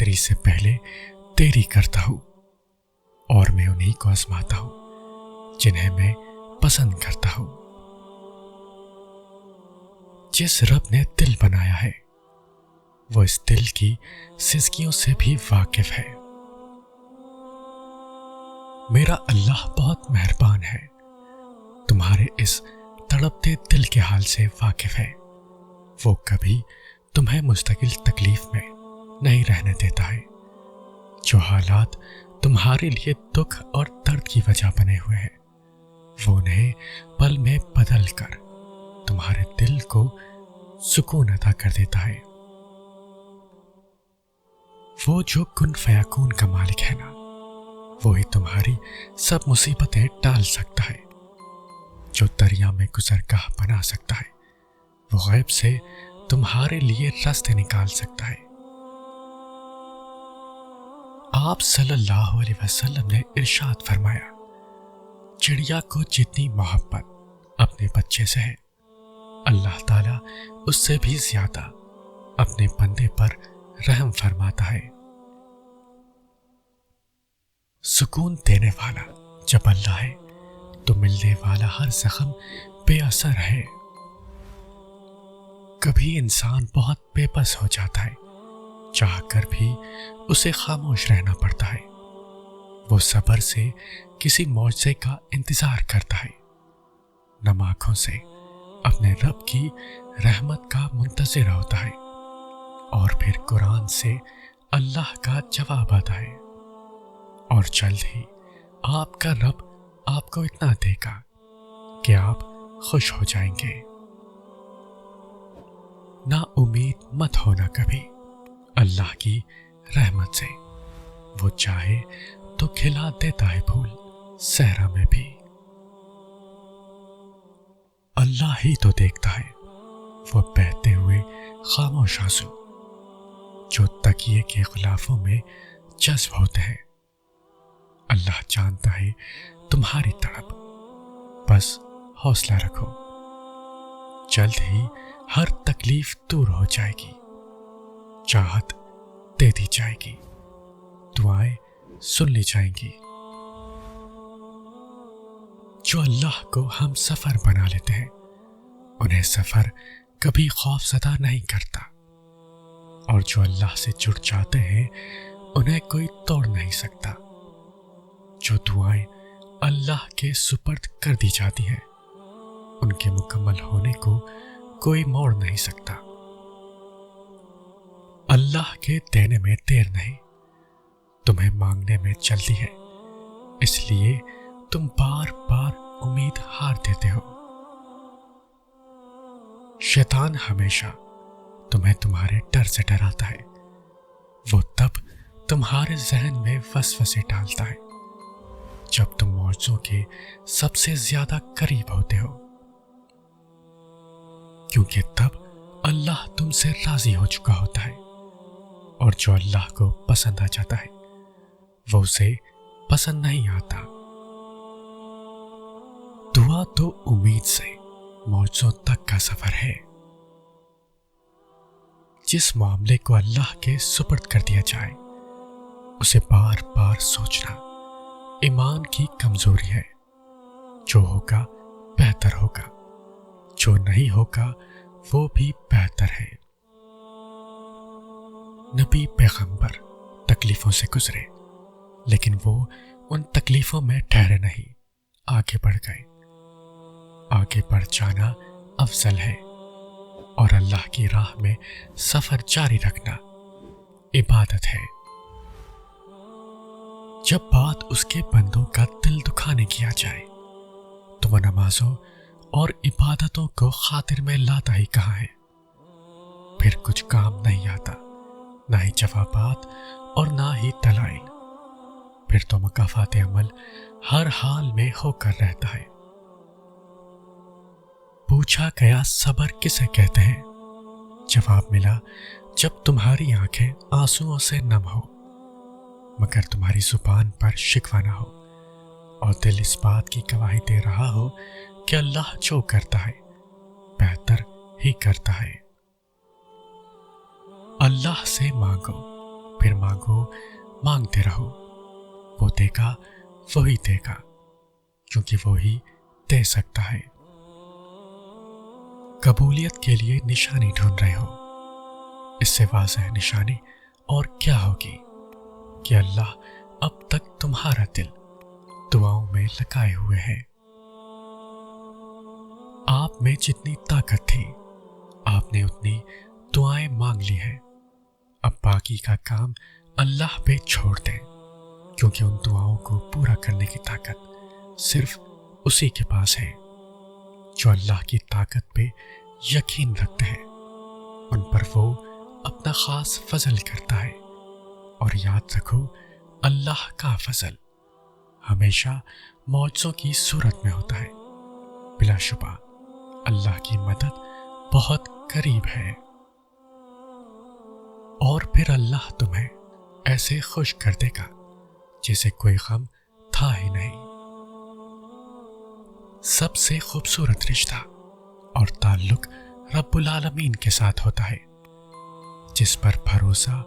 मेरी से पहले तेरी करता हूँ, और मैं उन्हीं को आजमाता हूँ जिन्हें मैं पसंद करता हूँ। जिस रब ने दिल बनाया है वो इस दिल की सिसकियों से भी वाकिफ है। मेरा अल्लाह बहुत मेहरबान है, तुम्हारे इस तड़पते दिल के हाल से वाकिफ है। वो कभी तुम्हें मुस्तकिल तकलीफ में नहीं रहने देता है। जो हालात तुम्हारे लिए दुख और दर्द की वजह बने हुए हैं, वो उन्हें पल में बदल कर तुम्हारे दिल को सुकून अता कर देता है। वो जो कुन फयाकून का मालिक है ना, वो ही तुम्हारी सब मुसीबतें टाल सकता है। जो दरिया में गुजरगाह बना सकता है, वो गैब से तुम्हारे लिए रास्ते निकाल सकता है। आप सल्लल्लाहु अलैहि वसल्लम ने इरशाद फरमाया, चिड़िया को जितनी मोहब्बत अपने बच्चे से है, अल्लाह ताला उससे भी ज्यादा अपने बंदे पर रहम फरमाता है। सुकून देने वाला जब अल्लाह है तो मिलने वाला हर जख्म बेअसर है। कभी इंसान बहुत बेबस हो जाता है, चाहकर भी उसे खामोश रहना पड़ता है। वो सब्र से किसी मौजज़े का इंतजार करता है, नम आँखों से अपने रब की रहमत का मुंतज़िर होता है, और फिर कुरान से अल्लाह का जवाब आता है, और जल्द ही आपका रब आपको इतना देगा कि आप खुश हो जाएंगे। ना उम्मीद मत होना कभी अल्लाह की रहमत से। वो चाहे तो खिला देता है फूल सहरा में भी। अल्लाह ही तो देखता है वो बहते हुए खामोश आंसू जो तकिए के गिलाफों में जज्ब होते हैं। अल्लाह जानता है तुम्हारी तड़प, बस हौसला रखो, जल्द ही हर तकलीफ दूर हो जाएगी, चाहत दे दी जाएगी, दुआएं सुन ली जाएंगी। जो अल्लाह को हम सफर बना लेते हैं, उन्हें सफर कभी खौफज़दा नहीं करता, और जो अल्लाह से जुड़ जाते हैं उन्हें कोई तोड़ नहीं सकता। जो दुआएं अल्लाह के सुपर्द कर दी जाती हैं, उनके मुकम्मल होने को कोई मोड़ नहीं सकता। अल्लाह के देने में देर नहीं, तुम्हें मांगने में जल्दी है, इसलिए तुम बार बार उम्मीद हार देते हो। शैतान हमेशा तुम्हें तुम्हारे डर से डराता है। वो तब तुम्हारे जहन में वसवसे डालता है जब तुम मौजों के सबसे ज्यादा करीब होते हो, क्योंकि तब अल्लाह तुमसे राजी हो चुका होता है, और जो अल्लाह को पसंद आ जाता है वो उसे पसंद नहीं आता। दुआ तो उम्मीद से मौजों तक का सफर है। जिस मामले को अल्लाह के सुपर्द कर दिया जाए, उसे बार बार सोचना ईमान की कमजोरी है। जो होगा बेहतर होगा, जो नहीं होगा वो भी बेहतर है। नबी पैगंबर तकलीफों से गुजरे, लेकिन वो उन तकलीफों में ठहरे नहीं, आगे बढ़ गए। आगे बढ़ जाना अफजल है, और अल्लाह की राह में सफर जारी रखना इबादत है। जब बात उसके बंदों का दिल दुखाने की आ जाए, तो वह नमाजों और इबादतों को खातिर में लाता ही कहाँ है। फिर कुछ काम नहीं आता, ना ही जवाबात और ना ही दलाइल। फिर तो मकाफात अमल हर हाल में होकर रहता है। पूछा गया सब्र किसे कहते हैं? जवाब मिला, जब तुम्हारी आंखें आंसुओं से नम हो, मगर तुम्हारी जुबान पर शिकवा ना हो, और दिल इस बात की गवाही दे रहा हो कि अल्लाह जो करता है बेहतर ही करता है। अल्लाह से मांगो, फिर मांगो, मांगते रहो, वो देगा, वही देगा, क्योंकि वो ही दे सकता है। कबूलियत के लिए निशानी ढूंढ रहे हो, इससे वाज़ेह निशानी और क्या होगी कि अल्लाह अब तक तुम्हारा दिल दुआओं में लगाए हुए है। आप में जितनी ताकत थी, आपने उतनी दुआएं मांग ली हैं। अब बाकी का काम अल्लाह पे छोड़ दें, क्योंकि उन दुआओं को पूरा करने की ताकत सिर्फ उसी के पास है जो अल्लाह की ताकत पे यकीन रखते हैं। उन पर वो अपना खास फजल करता है। और याद रखो, अल्लाह का फजल हमेशा मौजज़ों की सूरत में होता है। बिलाशुबा अल्लाह की मदद बहुत करीब है। और फिर अल्लाह तुम्हें ऐसे खुश कर देगा जैसे कोई गम था ही नहीं। सबसे खूबसूरत रिश्ता और ताल्लुक रब्बुल आलमीन के साथ होता है, जिस पर भरोसा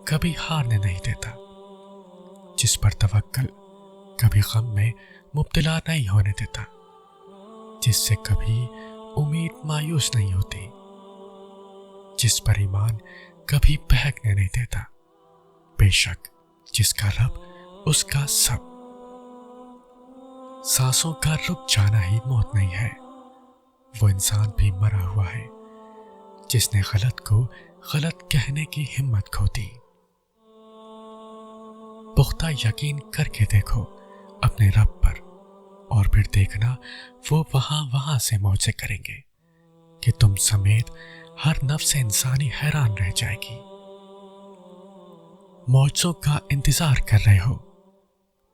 कभी हारने नहीं देता, जिस पर तवक्कल कभी गम में मुब्तला नहीं होने देता, जिससे कभी उम्मीद मायूस नहीं होती, जिस पर ईमान कभी बहकने नहीं देता। बेशक जिसका रब उसका सब। सांसों का रुक जाना ही मौत नहीं है। वो इंसान भी मरा हुआ है जिसने गलत को गलत कहने की हिम्मत खो दी। पुख्ता यकीन करके देखो अपने रब पर, और फिर देखना वो वहां से मौजे करेंगे कि तुम समेत हर नफ्स इंसानी हैरान रह जाएगी। मौजों का इंतजार कर रहे हो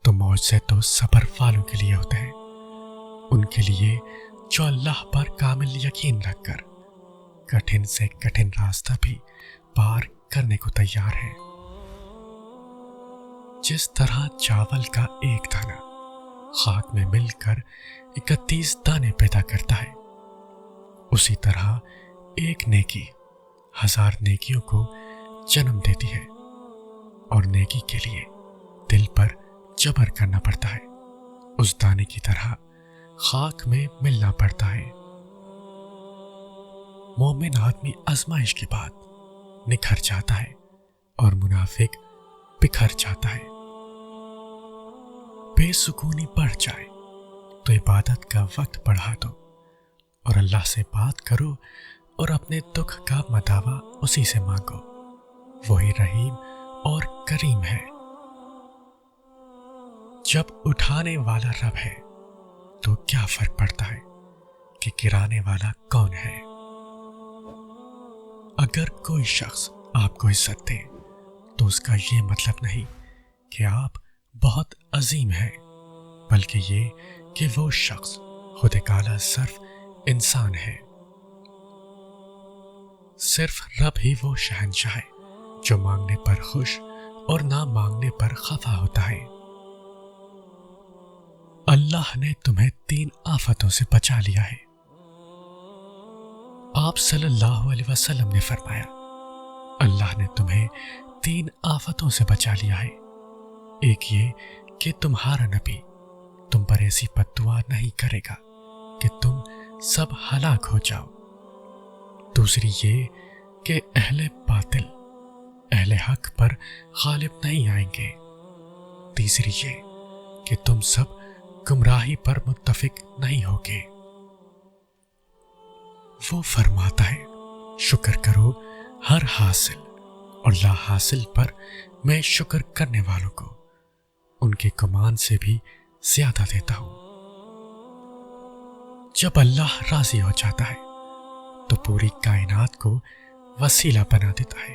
तो मौजे तो सब्र वालों के लिए होते हैं, उनके लिए जो अल्लाह पर कामिल यकीन रखकर कठिन से कठिन रास्ता भी पार करने को तैयार है। जिस तरह चावल का एक दाना खाक में मिलकर 31 दाने पैदा करता है, उसी तरह एक नेकी 1000 नेकियों को जन्म देती है। और नेकी के लिए दिल पर जबर करना पड़ता है, उस दाने की तरह खाक में मिलना पड़ता है। मोमिन आदमी आजमाइश के बाद निखर जाता है और मुनाफिक बिखर जाता है। बेसुकूनी बढ़ जाए तो इबादत का वक्त बढ़ा दो और अल्लाह से बात करो और अपने दुख का मदावा उसी से मांगो। वही रहीम और करीम है। जब उठाने वाला रब है तो क्या फर्क पड़ता है कि गिराने वाला कौन है। अगर कोई शख्स आपको इज्जत दे तो उसका ये मतलब नहीं कि आप बहुत अजीम हैं, बल्कि ये कि वो शख्स खुद एक आला सर्फ इंसान है। सिर्फ रब ही वो शहंशाह है जो मांगने पर खुश और ना मांगने पर खफा होता है। अल्लाह ने तुम्हें 3 आफतों से बचा लिया है। आप सल्लल्लाहु अलैहि वसल्लम ने फरमाया, अल्लाह ने तुम्हें 3 आफतों से बचा लिया है। एक ये कि तुम्हारा नबी तुम पर ऐसी बद्दुआ नहीं करेगा कि तुम सब हलाक हो जाओ। दूसरी ये कि अहले बातिल अहले हक पर गालिब नहीं आएंगे। तीसरी ये कि तुम सब गुमराही पर मुत्तफिक नहीं होगे। वो फरमाता है, शुक्र करो हर हासिल और ला हासिल पर मैं शुक्र करने वालों को उनके गुमान से भी ज्यादा देता हूं। जब अल्लाह राजी हो जाता है तो पूरी कायनात को वसीला बना देता है।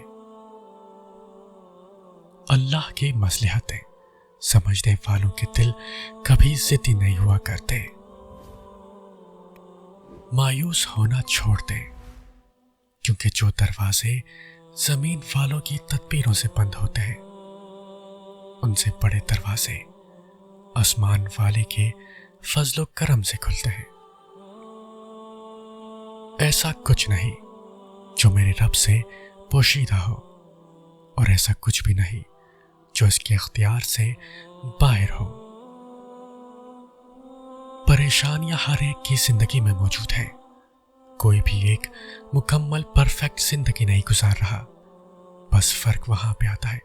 अल्लाह की मसलहतें समझने वालों के दिल कभी जिद्दी नहीं हुआ करते। मायूस होना छोड़ दे, क्योंकि जो दरवाजे जमीन वालों की तदबीरों से बंद होते हैं, उनसे बड़े दरवाजे आसमान वाले के फजलो करम से खुलते हैं। ऐसा कुछ नहीं जो मेरे रब से पोशीदा हो اور ایسا کچھ بھی نہیں جو اس کے اختیار سے باہر ہو۔ پریشانیاں ہر ایک کی زندگی میں موجود ہیں، کوئی بھی ایک مکمل پرفیکٹ زندگی نہیں گزار رہا۔ بس فرق وہاں پہ آتا ہے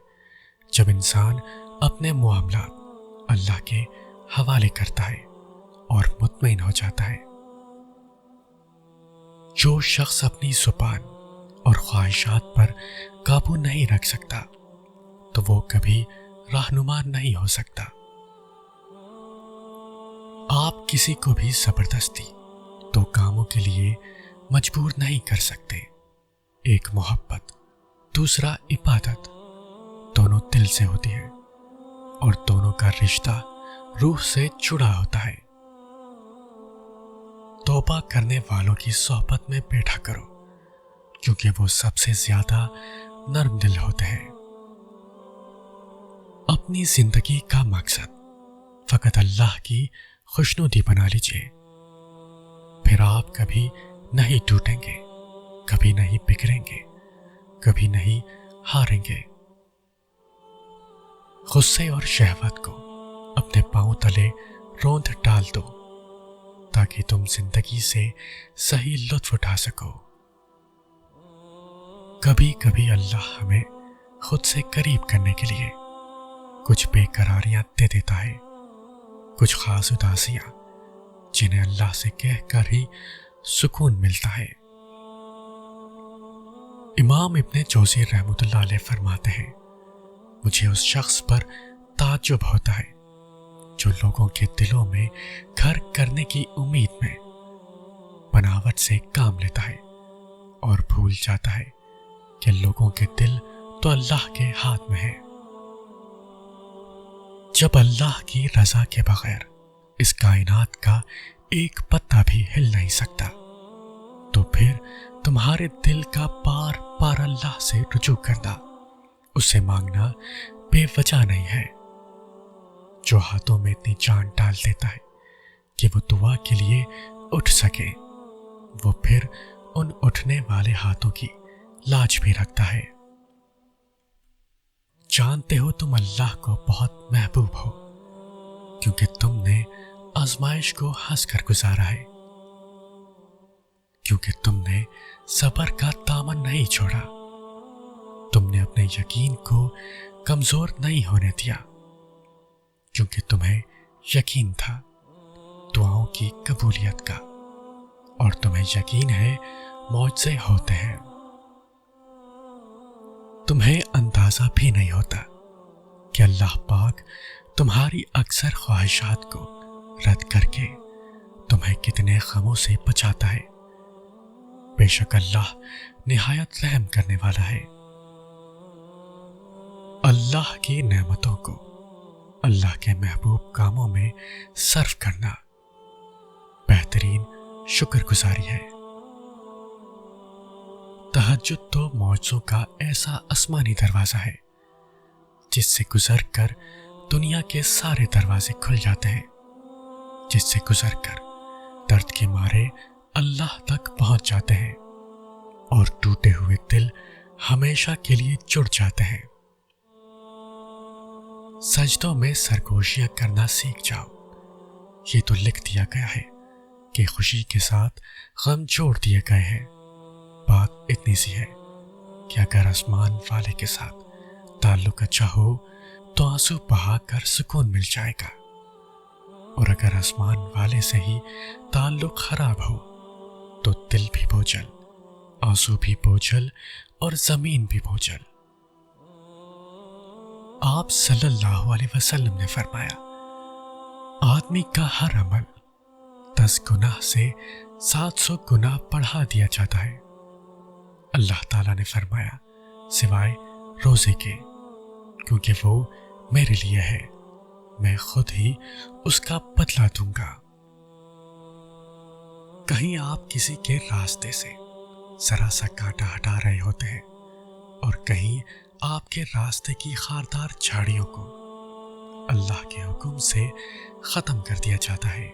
جب انسان اپنے معاملات اللہ کے حوالے کرتا ہے اور مطمئن ہو جاتا ہے۔ جو شخص اپنی زبان اور خواہشات پر قابو نہیں رکھ سکتا تو وہ کبھی رہنما نہیں ہو سکتا۔ آپ کسی کو بھی زبردستی دو کاموں کے لیے مجبور نہیں کر سکتے۔ ایک محبت، دوسرا عبادت، دونوں دل سے ہوتی ہے اور دونوں کا رشتہ روح سے جڑا ہوتا ہے۔ توبہ کرنے والوں کی صحبت میں بیٹھا کرو، کیونکہ وہ سب سے زیادہ نرم دل ہوتے ہیں۔ اپنی زندگی کا مقصد فقط اللہ کی خوشنودی بنا لیجئے، پھر آپ کبھی نہیں ٹوٹیں گے، کبھی نہیں بکھریں گے، کبھی نہیں ہاریں گے۔ غصے اور شہوت کو اپنے پاؤں تلے روند ڈال دو تاکہ تم زندگی سے صحیح لطف اٹھا سکو۔ کبھی کبھی اللہ ہمیں خود سے قریب کرنے کے لیے کچھ بے قراریاں دے دیتا ہے، کچھ خاص اداسیاں جنہیں اللہ سے کہہ کر ہی سکون ملتا ہے۔ امام ابن جوزی رحمۃ اللہ علیہ فرماتے ہیں، مجھے اس شخص پر تعجب ہوتا ہے جو لوگوں کے دلوں میں گھر کرنے کی امید میں بناوٹ سے کام لیتا ہے اور بھول جاتا ہے کہ لوگوں کے دل تو اللہ کے ہاتھ میں ہے۔ جب اللہ کی رضا کے بغیر اس کائنات کا ایک پتا بھی ہل نہیں سکتا تو پھر تمہارے دل کا بار بار اللہ سے رجوع کرنا، اس سے مانگنا بے وجہ نہیں ہے۔ جو ہاتھوں میں اتنی جان ڈال دیتا ہے کہ وہ دعا کے لیے اٹھ سکے، وہ پھر ان اٹھنے والے ہاتھوں کی لاج بھی رکھتا ہے۔ جانتے ہو تم اللہ کو بہت محبوب ہو کیونکہ تم نے آزمائش کو ہنس کر گزارا ہے، کیونکہ تم نے صبر کا دامن نہیں چھوڑا، تم نے اپنے یقین کو کمزور نہیں ہونے دیا، کیونکہ تمہیں یقین تھا دعاؤں کی قبولیت کا، اور تمہیں یقین ہے معجزے ہوتے ہیں۔ تمہیں اندازہ بھی نہیں ہوتا کہ اللہ پاک تمہاری اکثر خواہشات کو رد کر کے تمہیں کتنے غموں سے بچاتا ہے۔ بے شک اللہ نہایت رحم کرنے والا ہے۔ اللہ کی نعمتوں کو اللہ کے محبوب کاموں میں صرف کرنا بہترین شکر گزاری ہے۔ تہجد تو معجزوں کا ایسا آسمانی دروازہ ہے جس سے گزر کر دنیا کے سارے دروازے کھل جاتے ہیں، جس سے گزر کر درد کے مارے اللہ تک پہنچ جاتے ہیں اور ٹوٹے ہوئے دل ہمیشہ کے لیے جڑ جاتے ہیں۔ سجدوں میں سرگوشیاں کرنا سیکھ جاؤ، یہ تو لکھ دیا گیا ہے کہ خوشی کے ساتھ غم جوڑ دیے گئے ہیں۔ بات اتنی سی ہے کہ اگر آسمان والے کے ساتھ تعلق اچھا ہو تو آنسو بہا کر سکون مل جائے گا، اور اگر آسمان والے سے ہی تعلق خراب ہو تو دل بھی بوجھل، آنسو بھی بوجھل اور زمین بھی بوجھل۔ آپ صلی اللہ علیہ وسلم نے فرمایا، آدمی کا ہر عمل 10 گناہ سے 700 گناہ بڑھا دیا جاتا ہے۔ اللہ تعالیٰ نے فرمایا سوائے روزے کے، کیونکہ وہ میرے لیے ہے، میں خود ہی اس کا بدلہ دوں گا۔ کہیں آپ کسی کے راستے سے ذرا سا کانٹا ہٹا رہے ہوتے ہیں اور کہیں آپ کے راستے کی خاردار جھاڑیوں کو اللہ کے حکم سے ختم کر دیا جاتا ہے۔